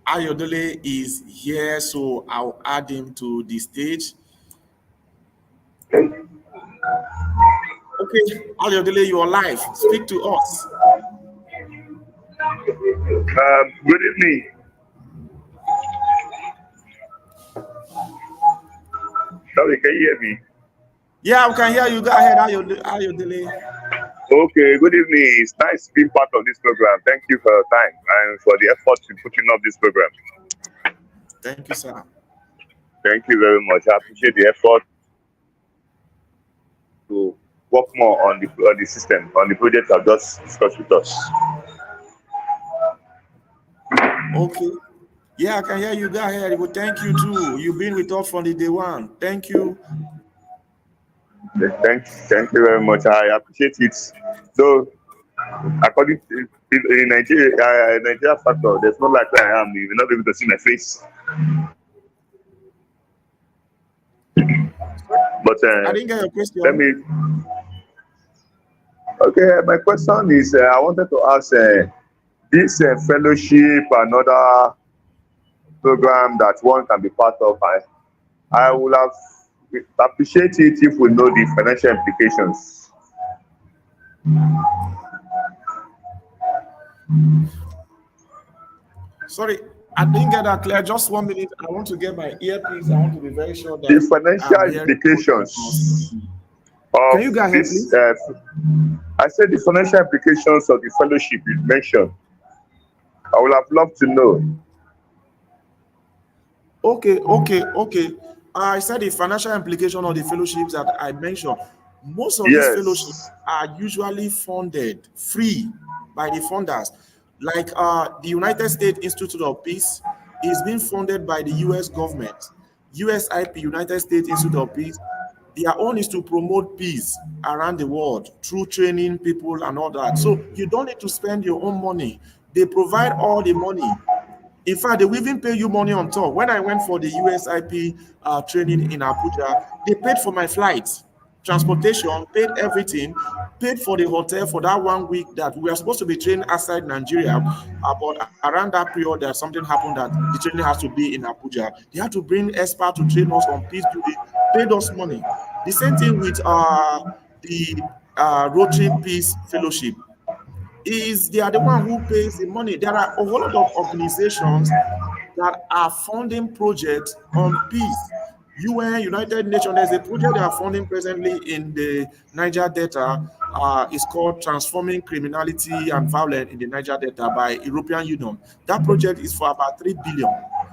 Ayodele is here, so I'll add him to the stage. Okay, Ayodele, you are live. Speak to us. Good evening. Sorry, can you hear me? Yeah, we can hear you. Go ahead, Ayodele. Okay, good evening. It's nice being part of this program. Thank you for your time and for the effort in putting up this program. Thank you, sir. Thank you very much. I appreciate the effort to work more on the system, on the project I've just discussed with us. Okay. Yeah, I can hear you. Go ahead. Well, thank you too. You've been with us from the day one. Thank you. Thank you very much. I appreciate it. So, according to in Nigeria factor, there's no like where I am. You will not be able to see my face. But I didn't get your let question. me. Okay, my question is, I wanted to ask this fellowship and other program that one can be part of. I would have appreciate it if we know the financial implications. Sorry, I didn't get that clear. Just 1 minute. I want to get my earpiece. I want to be very sure The that I'm financial hearing what you are implications saying. of Can you go ahead, this. please? I said the financial implications of the fellowship you mentioned. I would have loved to know. Okay. I said the financial implication of the fellowships that I mentioned. Most of these fellowships Yes. are usually funded free by the funders. Like the United States Institute of Peace is being funded by the US government. USIP, United States Institute of Peace, their own is to promote peace around the world through training people and all that. So you don't need to spend your own money. They provide all the money. In fact, they will even pay you money on top. When I went for the USIP training in Abuja, they paid for my flights, transportation, paid everything, paid for the hotel for that 1 week that we were supposed to be training outside Nigeria. But around that period, there's something happened that the training has to be in Abuja. They had to bring experts to train us on peace building, paid us money. The same thing with the Rotary Peace Fellowship is they are the one who pays the money. There are a whole lot of organizations that are funding projects on peace. UN, United Nations, there's a project they are funding presently in the Niger Delta. It's called Transforming Criminality and Violence in the Niger Delta by European Union. That project is for about 3 billion.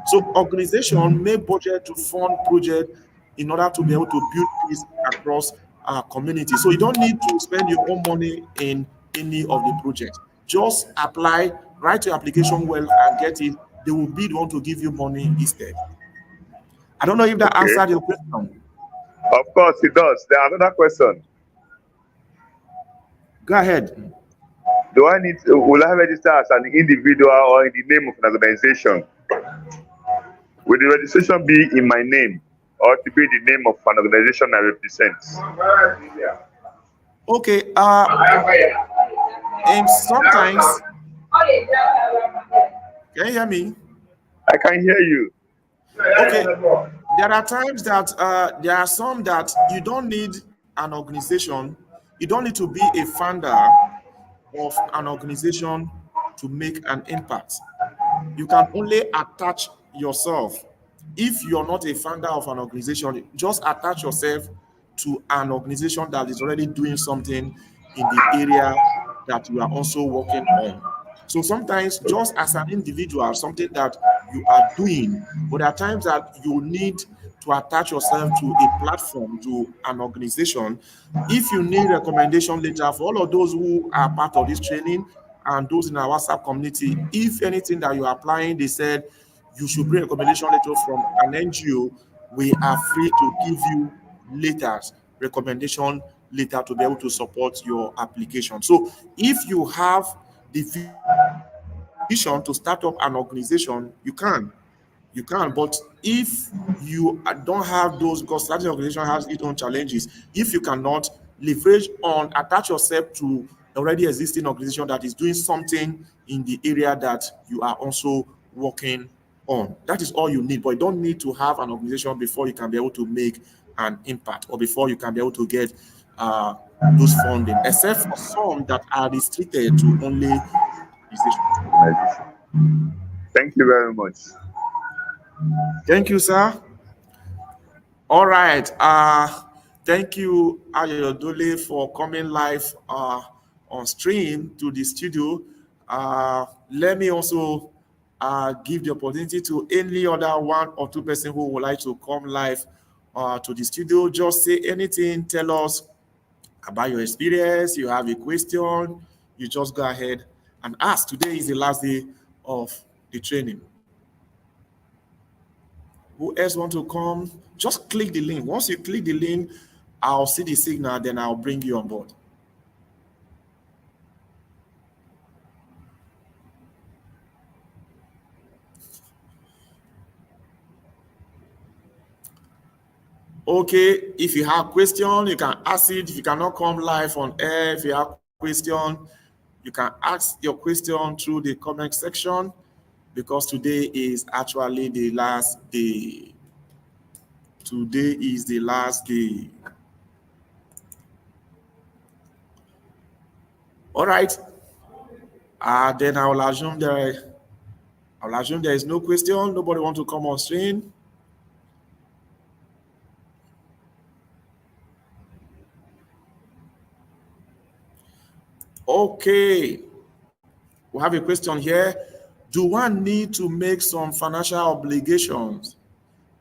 So organizations may budget to fund projects in order to be able to build peace across our community. So you don't need to spend your own money in any of the projects. Just apply, write your application well, and get it. They will be the one to give you money instead. I don't know if that Okay. answered your question. Of course it does. There another question. Go ahead. Do I need to, will I register as an individual or in the name of an organization? Will the registration be in my name or to be the name of an organization I represent? Okay. And sometimes, can you hear me? I can hear you. Okay. There are times that there are some that you don't need an organization. You don't need to be a founder of an organization to make an impact. You can only attach yourself. If you're not a founder of an organization, just attach yourself to an organization that is already doing something in the area that you are also working on. So sometimes, just as an individual, something that you are doing, but there are times that you need to attach yourself to a platform, to an organization. If you need recommendation later for all of those who are part of this training, and those in our WhatsApp community, if anything that you are applying, they said you should bring a recommendation letter from an NGO, we are free to give you letters, recommendation letter to be able to support your application. So if you have the vision to start up an organization, you can. But if you don't have those, because starting an organization has its own challenges, if you cannot leverage on, attach yourself to already existing organization that is doing something in the area that you are also working on. That is all you need. But you don't need to have an organization before you can be able to make an impact or before you can be able to get uh, those funding, except for some that are restricted to only organizations. Thank you very much. Thank you, sir. All right. Thank you, Ayodole, for coming live on stream to the studio. Let me also give the opportunity to any other one or two person who would like to come live to the studio. Just say anything. Tell us about your experience. You have a question, you just go ahead and ask. Today is the last day of the training. Who else want to come? Just click the link. Once you click the link, I'll see the signal, then I'll bring you on board. Okay, if you have question, you can ask it. If you cannot come live on air, if you have question, you can ask your question through the comment section, because today is actually the last day. Today is the last day. All right. Then I will assume there is no question. Nobody want to come on stream. Okay. We have a question here. Do one need to make some financial obligations,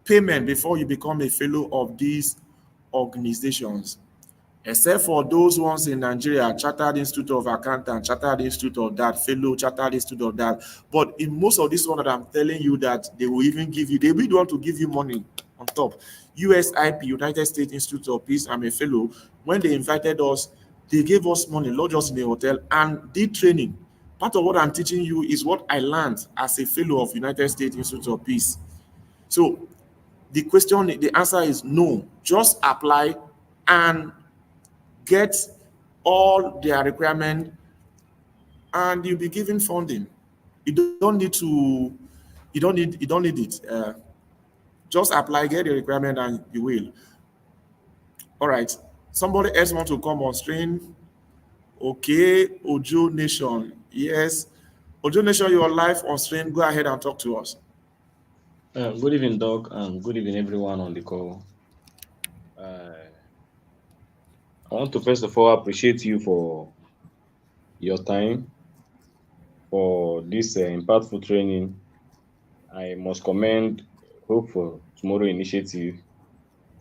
payment before you become a fellow of these organizations? Except for those ones in Nigeria, Chartered Institute of Accountants, Chartered Institute of that, fellow Chartered Institute of that. But in most of this one that I'm telling you that they will even give you, they will want to give you money on top. USIP, United States Institute of Peace, I'm a fellow. When they invited us, they gave us money, not just in the hotel, and did training. Part of what I'm teaching you is what I learned as a fellow of United States Institute of Peace. So the answer is no. Just apply and get all their requirement, and you'll be given funding. You don't need to. You don't need it. Just apply, get the requirement, and you will. All right. Somebody else want to come on stream? Okay, Ojo Nation. Yes, Ojo Nation, you are live on stream. Go ahead and talk to us. Good evening, Doc, and good evening, everyone on the call. I want to first of all appreciate you for your time for this impactful training. I must commend Hope for Tomorrow Initiative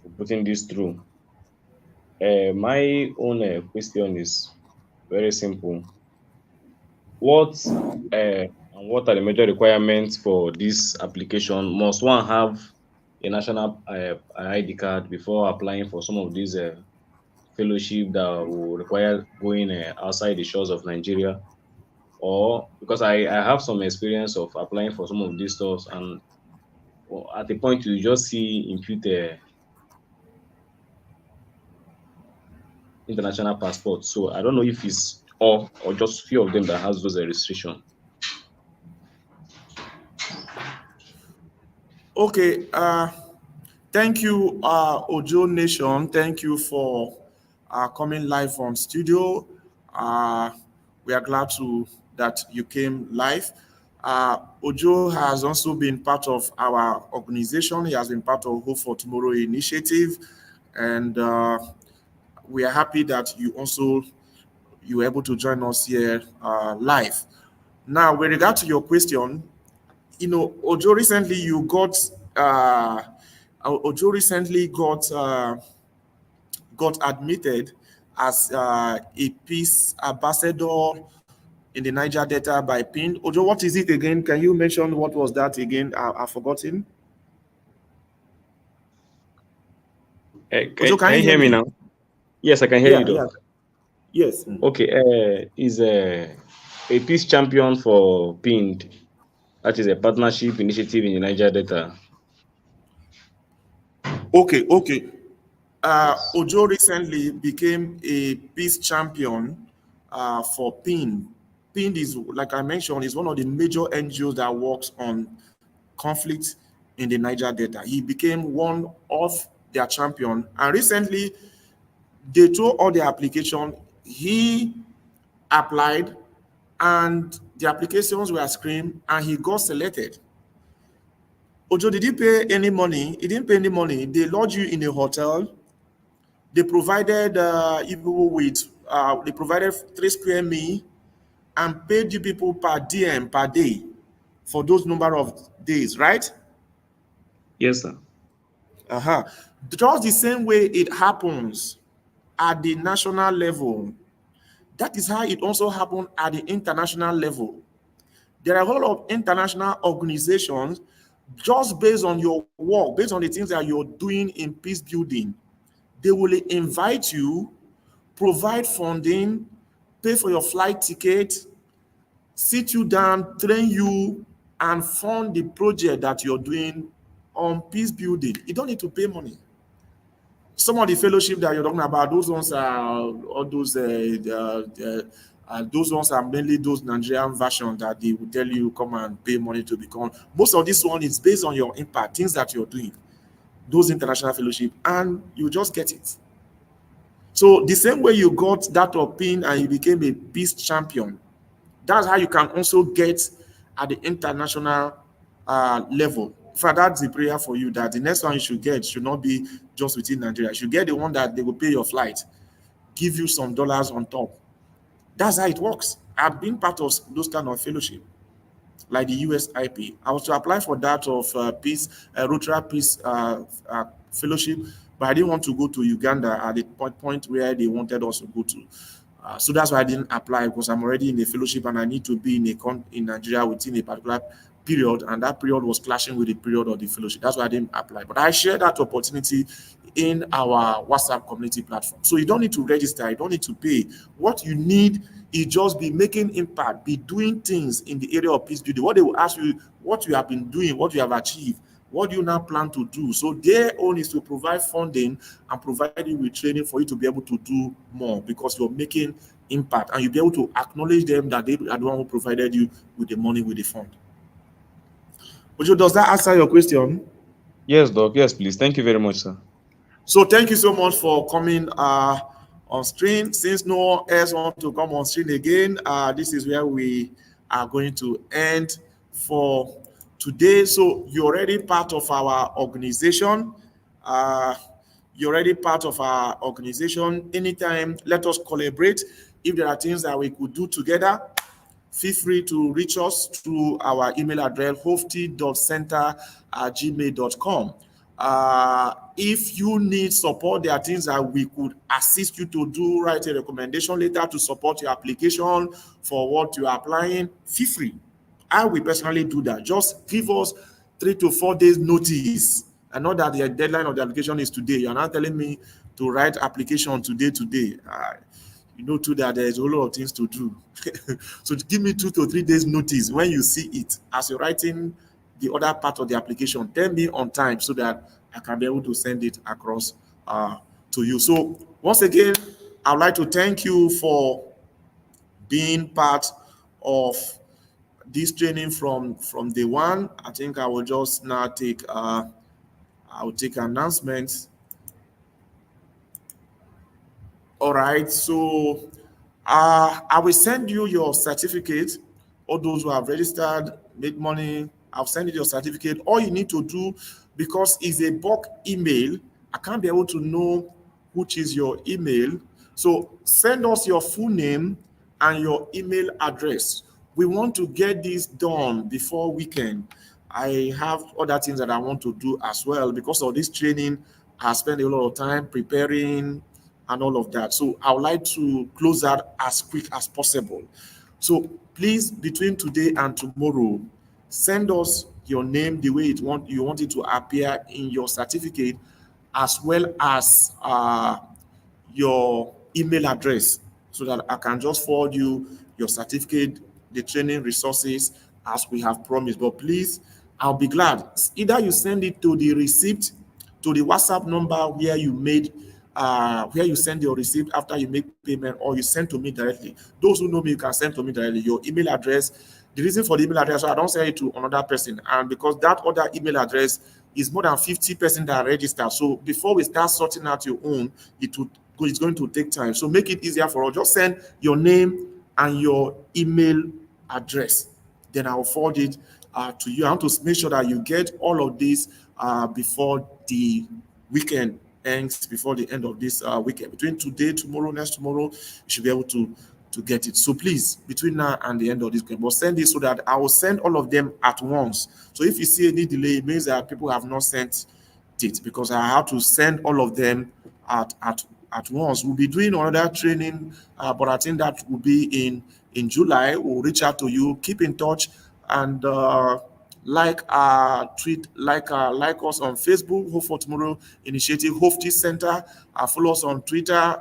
for putting this through. My own question is very simple. What and what are the major requirements for this application? Must one have a national ID card before applying for some of these fellowship that will require going outside the shores of Nigeria? Or because I have some experience of applying for some of these stuff, and well, at the point you just see impute international passport. So I don't know if it's all or just few of them that has those restrictions. Okay. Thank you, Ojo Nation. Thank you for coming live on studio. Uh, we are glad to that you came live. Ojo has also been part of our organization. He has been part of Hope for Tomorrow initiative, and we are happy that you were able to join us here live. Now, with regard to your question, Ojo recently you got Ojo recently got admitted as a peace ambassador in the Niger Delta by PIN. Ojo, what is it again? Can you mention what was that again? I've forgotten. Ojo, can Can you you hear hear me me? now? Yes, I can hear you, Yeah, yeah, Doc. yes. Okay, is a peace champion for PIND. That is a partnership initiative in the Niger Delta. Okay, okay. Yes. Ojo recently became a peace champion for PIN. PIN is, like I mentioned, is one of the major NGOs that works on conflict in the Niger Delta. He became one of their champion, and recently they threw all the application. He applied, and the applications were screened, and he got selected. Ojo, did he pay any money? He didn't pay any money. They lodge you in a hotel. They provided people with they provided 3 square meal and paid you people per DM per day for those number of days, right? Yes, sir. Uh-huh. Just the same way it happens at the national level, that is how it also happened at the international level. There are a whole lot of international organizations just based on your work, based on the things that you're doing in peace building. They will invite you, provide funding, pay for your flight ticket, sit you down, train you, and fund the project that you're doing on peace building. You don't need to pay money. Some of the fellowship that you're talking about, those ones are all those ones are mainly those Nigerian versions that they will tell you come and pay money to become. Most of this one is based on your impact, things that you're doing, those international fellowship, and you just get it. So the same way you got that opinion and you became a peace champion, that's how you can also get at the international level. In fact, that's the prayer for you that the next one you should get should not be just within Nigeria. You should get the one that they will pay your flight, give you some dollars on top. That's how it works. I've been part of those kind of fellowship, like the USIP. I was to apply for that of peace, Rotary Peace Fellowship, but I didn't want to go to Uganda at the point where they wanted us to go to. So that's why I didn't apply because I'm already in a fellowship and I need to be in Nigeria within a particular period, and that period was clashing with the period of the fellowship. That's why I didn't apply. But I shared that opportunity in our WhatsApp community platform. So you don't need to register, you don't need to pay. What you need is just be making impact, be doing things in the area of peace building. What they will ask you, what you have been doing, what you have achieved, what do you now plan to do? So their own is to provide funding and provide you with training for you to be able to do more because you're making impact and you'll be able to acknowledge them that they are the one who provided you with the money, with the fund. Ojo, does that answer your question? Yes, Doc. Yes, please. Thank you very much, sir. So thank you so much for coming on screen. Since no one else want to come on screen again, this is where we are going to end for today. So you're already part of our organization. Uh, you're already part of our organization. Anytime, let us collaborate. If there are things that we could do together, feel free to reach us through our email address, hofty.center@gmail.com. If you need support, there are things that we could assist you to do, write a recommendation letter to support your application for what you are applying, feel free. I will personally do that. Just give us 3 to 4 days notice. I know that the deadline of the application is today. You're not telling me to write application today. You know too that there's a whole lot of things to do. So give me 2 to 3 days notice when you see it as you're writing the other part of the application. Tell me on time so that I can be able to send it across to you. So once again, I'd like to thank you for being part of this training from day one. I think I will just now take I will take announcements. All right, so I will send you your certificate. All those who have registered, made money, I'll send you your certificate. All you need to do, because it's a bulk email, I can't be able to know which is your email. So send us your full name and your email address. We want to get this done before weekend. I have other things that I want to do as well because of this training. I spend a lot of time preparing and all of that. So I would like to close that as quick as possible. So please, between today and tomorrow, send us your name the way you want it to appear in your certificate, as well as your email address, so that I can just forward you your certificate, the training resources as we have promised. But please, I'll be glad. Either you send it to the receipt, to the WhatsApp number where you send your receipt after you make payment, or you send to me directly. Those who know me, you can send to me directly your email address. The reason for the email address, so I don't send it to another person, and because that other email address is more than 50% that are registered. So before we start sorting out your own, it's going to take time. So make it easier for us. Just send your name and your email address. Then I'll forward it to you. I want to make sure that you get all of this before the weekend ends, before the end of this weekend. Between today, tomorrow, next tomorrow, you should be able to get it. So please, between now and the end of this weekend, but send it so that I will send all of them at once. So if you see any delay, it means that people have not sent it, because I have to send all of them at at at once. We'll be doing another training, but I think that will be in July. We'll reach out to you, keep in touch, and like like us on Facebook, Hope for Tomorrow Initiative, Hofty Center. Follow us on Twitter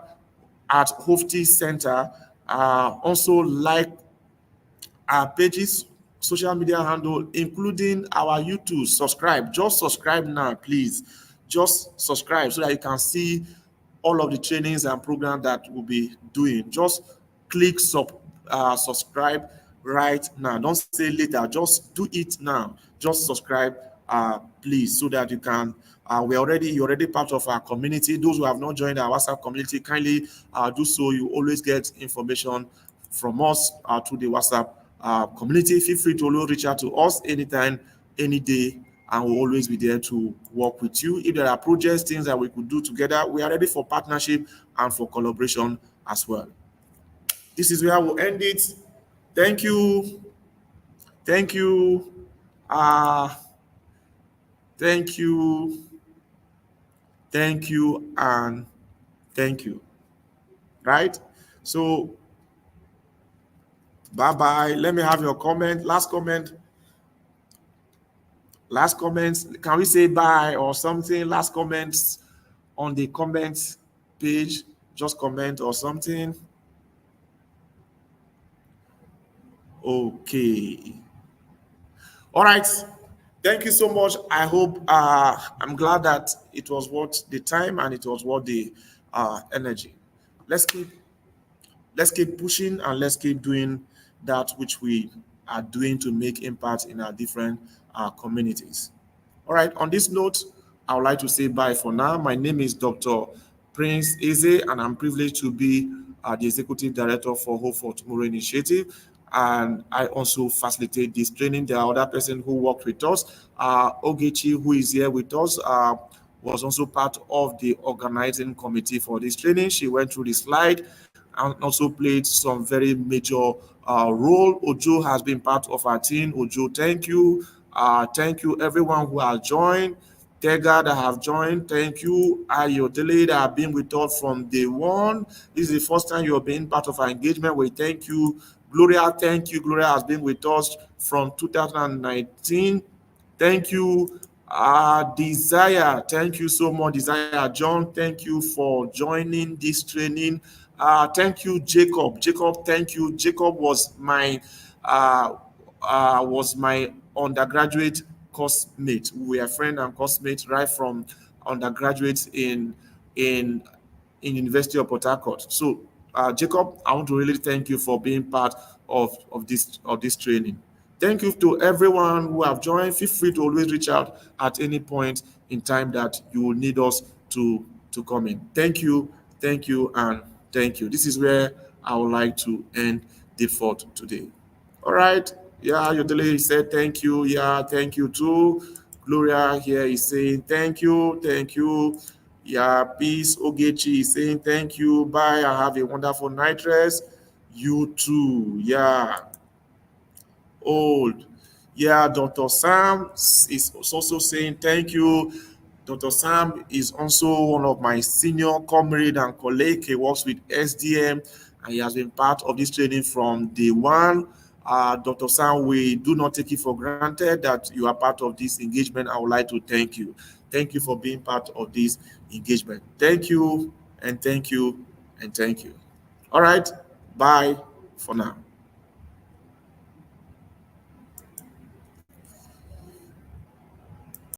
at Hofty Center. Also like our pages, social media handle, including our YouTube. Subscribe. Just subscribe now, please. Just subscribe so that you can see all of the trainings and programs that we'll be doing. Just click subscribe right now. Don't say later. Just do it now. Just subscribe, please, so that you can. You're already part of our community. Those who have not joined our WhatsApp community, kindly do so. You always get information from us through the WhatsApp community. Feel free to always reach out to us anytime, any day, and we'll always be there to work with you. If there are projects, things that we could do together, we are ready for partnership and for collaboration as well. This is where we'll end it. Thank you. Thank you. Uh, thank you. Thank you. And thank you. Right? So, bye bye. Let me have your comment. Last comment. Last comments. Can we say bye or something? Last comments on the comments page. Just comment or something. Okay. All right. Thank you so much. I hope I'm glad that it was worth the time and it was worth the energy. Let's keep let's keep pushing and let's keep doing that which we are doing to make impact in our different communities. All right, on this note, I would like to say bye for now. My name is Dr. Prince Eze, and I'm privileged to be the Executive Director for Hope for Tomorrow Initiative. And I also facilitate this training. There are other persons who work with us. Ogechi, who is here with us, was also part of the organizing committee for this training. She went through the slide and also played some very major role. Ojo has been part of our team. Ojo, thank you. Thank you, everyone who has joined. Tega that have joined, thank you. Ayodele that have been with us from day one. This is the first time you have been part of our engagement. We thank you. Gloria, thank you. Gloria has been with us from 2019. Thank you. Desire, thank you so much. Desire John, thank you for joining this training. Thank you, Jacob. Jacob, thank you. Jacob uh, was my undergraduate course mate. We were friend and course mates right from undergraduate in University of Port Harcourt. So, Jacob, I want to really thank you for being part of this training. Thank you to everyone who have joined. Feel free to always reach out at any point in time that you will need us to come in. Thank you, and thank you. This is where I would like to end the fort today. All right. Yeah, Yodele said thank you. Yeah, thank you too. Gloria here is saying thank you. Thank you. Yeah, Peace Ogechi is saying thank you. Bye. I have a wonderful night rest. You too. Yeah. Old. Yeah, Dr. Sam is also saying thank you. Dr. Sam is also one of my senior comrade and colleague. He works with SDM and he has been part of this training from day one. Dr. Sam, we do not take it for granted that you are part of this engagement. I would like to thank you. Thank you for being part of this engagement. Thank you, and thank you, and thank you. All right, bye for now.